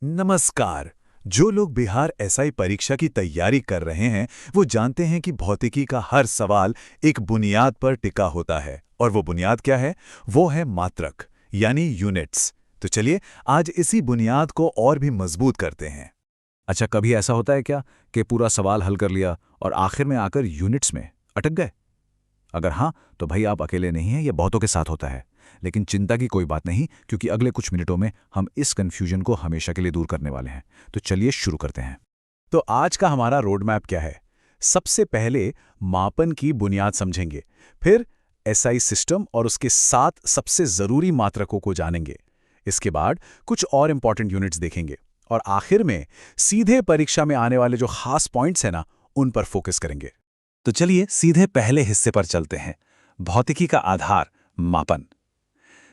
नमस्कार। जो लोग बिहार एसआई परीक्षा की तैयारी कर रहे हैं वो जानते हैं कि भौतिकी का हर सवाल एक बुनियाद पर टिका होता है। और वो बुनियाद क्या है? वो है मात्रक यानी यूनिट्स। तो चलिए आज इसी बुनियाद को और भी मजबूत करते हैं। अच्छा, कभी ऐसा होता है क्या कि पूरा सवाल हल कर लिया और आखिर में आकर यूनिट्स में अटक गए? अगर हाँ, तो भाई आप अकेले नहीं हैं, ये बहुतों के साथ होता है। लेकिन चिंता की कोई बात नहीं, क्योंकि अगले कुछ मिनटों में हम इस कन्फ्यूजन को हमेशा के लिए दूर करने वाले हैं। तो चलिए शुरू करते हैं। तो आज का हमारा रोड मैप क्या है? सबसे पहले मापन की बुनियाद समझेंगे, फिर एसआई सिस्टम और उसके 7 सबसे जरूरी मात्रकों को जानेंगे। इसके बाद कुछ और इंपॉर्टेंट यूनिट्स देखेंगे और आखिर में सीधे परीक्षा में आने वाले जो खास पॉइंट्स हैं ना, उन पर फोकस करेंगे। तो चलिए सीधे पहले हिस्से पर चलते हैं, भौतिकी का आधार, मापन।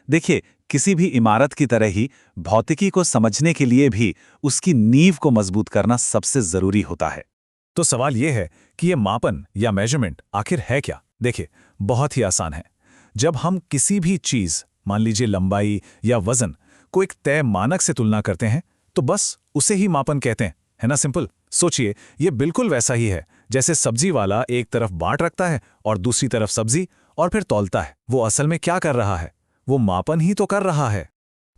देखिए, किसी भी इमारत की तरह ही भौतिकी को समझने के लिए भी उसकी नींव को मजबूत करना सबसे जरूरी होता है। तो सवाल यह है कि ये मापन या मेजरमेंट आखिर है क्या? देखिए, बहुत ही आसान है। जब हम किसी भी चीज, मान लीजिए लंबाई या वजन, को एक तय मानक से तुलना करते हैं तो बस उसे ही मापन कहते हैं, है ना? सिंपल। सोचिए, ये बिल्कुल वैसा ही है जैसे सब्जी वाला एक तरफ बाट रखता है और दूसरी तरफ सब्जी और फिर तौलता है। वो असल में क्या कर रहा है? वो मापन ही तो कर रहा है।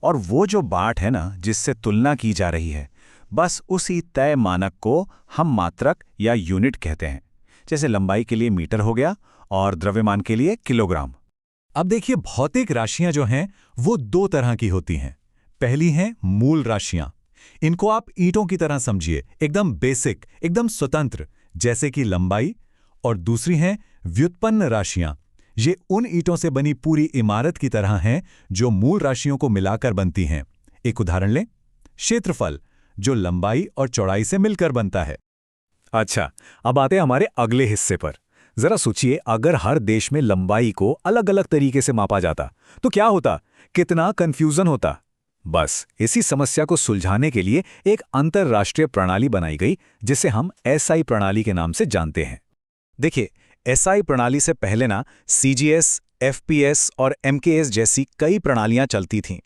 और वो जो बाट है ना, जिससे तुलना की जा रही है, बस उसी तय मानक को हम मात्रक या यूनिट कहते हैं। जैसे लंबाई के लिए मीटर हो गया और द्रव्यमान के लिए किलोग्राम। अब देखिए, भौतिक राशियां जो हैं वो 2 तरह की होती हैं। पहली हैं मूल राशियां। इनको आप ईंटों की तरह समझिए, एकदम बेसिक, एकदम स्वतंत्र, जैसे कि लंबाई। और दूसरी हैं व्युत्पन्न राशियां। ये उन ईंटों से बनी पूरी इमारत की तरह हैं जो मूल राशियों को मिलाकर बनती हैं। एक उदाहरण लें, क्षेत्रफल, जो लंबाई और चौड़ाई से मिलकर बनता है। अच्छा, अब आते हैं हमारे अगले हिस्से पर। जरा सोचिए, अगर हर देश में लंबाई को अलग अलग तरीके से मापा जाता तो क्या होता? कितना कंफ्यूजन होता। बस इसी समस्या को सुलझाने के लिए एक अंतरराष्ट्रीय प्रणाली बनाई गई, जिसे हम एसआई प्रणाली के नाम से जानते हैं। देखिए, एसआई प्रणाली से पहले ना सीजीएस, एफपीएस और एमकेएस जैसी कई प्रणालियां चलती थीं।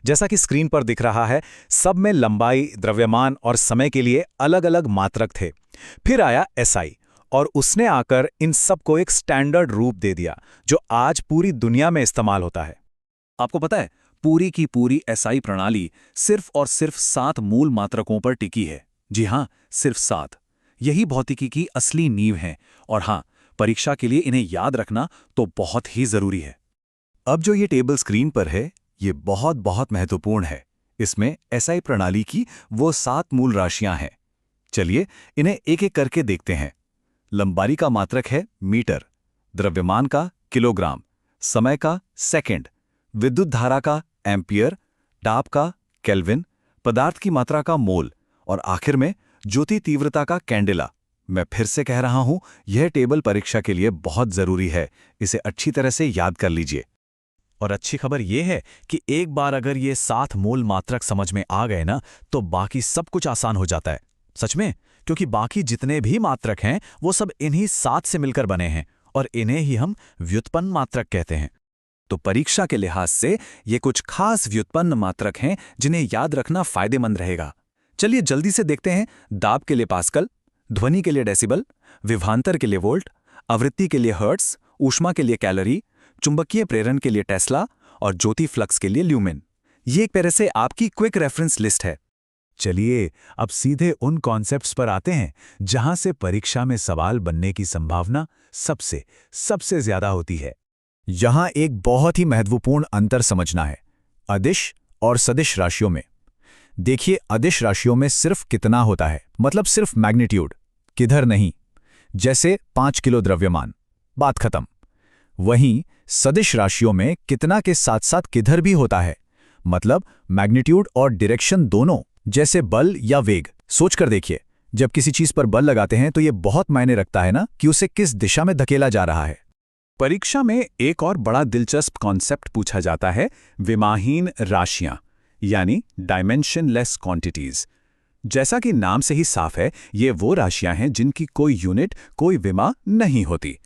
जैसा कि स्क्रीन पर दिख रहा है, सब में लंबाई, द्रव्यमान और समय के लिए अलग अलग मात्रक थे। फिर आया एसआई और उसने आकर इन सबको एक स्टैंडर्ड रूप दे दिया, जो आज पूरी दुनिया में इस्तेमाल होता है। आपको पता है, पूरी की पूरी एसआई प्रणाली सिर्फ और सिर्फ 7 मूल मात्रकों पर टिकी है। जी हां, सिर्फ 7। यही भौतिकी की असली नींव है। और हां, परीक्षा के लिए इन्हें याद रखना तो बहुत ही जरूरी है। अब जो ये टेबल स्क्रीन पर है, ये बहुत बहुत महत्वपूर्ण है। इसमें एसआई प्रणाली की वो 7 मूल राशियां हैं। चलिए इन्हें एक एक करके देखते हैं। लंबाई का मात्रक है मीटर, द्रव्यमान का किलोग्राम, समय का सेकंड, विद्युत धारा का एम्पियर, ताप का केल्विन, पदार्थ की मात्रा का मोल और आखिर में ज्योति तीव्रता का कैंडेला। मैं फिर से कह रहा हूं, यह टेबल परीक्षा के लिए बहुत जरूरी है। इसे अच्छी तरह से याद कर लीजिए। और अच्छी खबर यह है कि एक बार अगर ये 7 मूल मात्रक समझ में आ गए ना, तो बाकी सब कुछ आसान हो जाता है। सच में, क्योंकि बाकी जितने भी मात्रक हैं वो सब इन्हीं 7 से मिलकर बने हैं और इन्हें ही हम व्युत्पन्न मात्रक कहते हैं। तो परीक्षा के लिहाज से ये कुछ खास व्युत्पन्न मात्रक हैं जिन्हें याद रखना फायदेमंद रहेगा। चलिए जल्दी से देखते हैं। दाब के लिए पास्कल, ध्वनि के लिए डेसिबल, विभवांतर के लिए वोल्ट, आवृत्ति के लिए हर्ट्ज, ऊष्मा के लिए कैलोरी, चुंबकीय प्रेरण के लिए टेस्ला और ज्योति फ्लक्स के लिए ल्यूमेन। ये एक तरह से आपकी क्विक रेफरेंस लिस्ट है। चलिए अब सीधे उन कॉन्सेप्ट्स पर आते हैं जहां से परीक्षा में सवाल बनने की संभावना सबसे ज्यादा होती है। यहां एक बहुत ही महत्वपूर्ण अंतर समझना है, अदिश और सदिश राशियों में। देखिए, अदिश राशियों में सिर्फ कितना होता है, मतलब सिर्फ मैग्नीट्यूड, किधर नहीं। जैसे 5 किलो द्रव्यमान, बात खत्म। वहीं सदिश राशियों में कितना के साथ साथ किधर भी होता है, मतलब मैग्नीट्यूड और डायरेक्शन दोनों। जैसे बल या वेग, सोचकर देखिए, जब किसी चीज पर बल लगाते हैं तो यह बहुत मायने रखता है ना, कि उसे किस दिशा में धकेला जा रहा है। परीक्षा में एक और बड़ा दिलचस्प कॉन्सेप्ट पूछा जाता है, विमाहीन राशियां, यानी डायमेंशनलेस क्वांटिटीज। जैसा कि नाम से ही साफ है, ये वो राशियां हैं जिनकी कोई यूनिट, कोई विमा नहीं होती।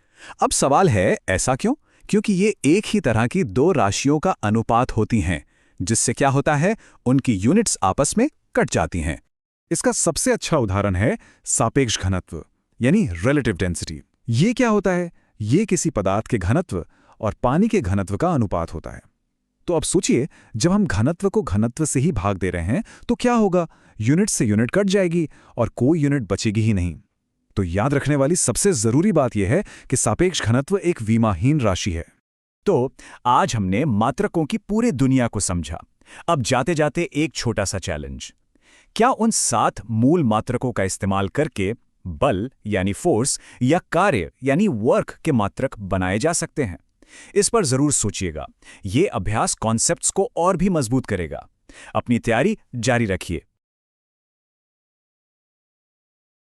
अब सवाल है, ऐसा क्यों? क्योंकि ये एक ही तरह की 2 राशियों का अनुपात होती हैं, जिससे क्या होता है, उनकी यूनिट्स आपस में कट जाती हैं। इसका सबसे अच्छा उदाहरण है सापेक्ष घनत्व यानी रिलेटिव डेंसिटी। ये क्या होता है? ये किसी पदार्थ के घनत्व और पानी के घनत्व का अनुपात होता है। तो अब सोचिए, जब हम घनत्व को घनत्व से ही भाग दे रहे हैं तो क्या होगा? यूनिट से यूनिट कट जाएगी और कोई यूनिट बचेगी ही नहीं। तो याद रखने वाली सबसे जरूरी बात यह है कि सापेक्ष घनत्व एक विमाहीन राशि है। तो आज हमने मात्रकों की पूरी दुनिया को समझा। अब जाते जाते एक छोटा सा चैलेंज। क्या उन 7 मूल मात्रकों का इस्तेमाल करके बल यानी फोर्स या कार्य यानी वर्क के मात्रक बनाए जा सकते हैं? इस पर जरूर सोचिएगा। ये अभ्यास कॉन्सेप्ट्स को और भी मजबूत करेगा। अपनी तैयारी जारी रखिए।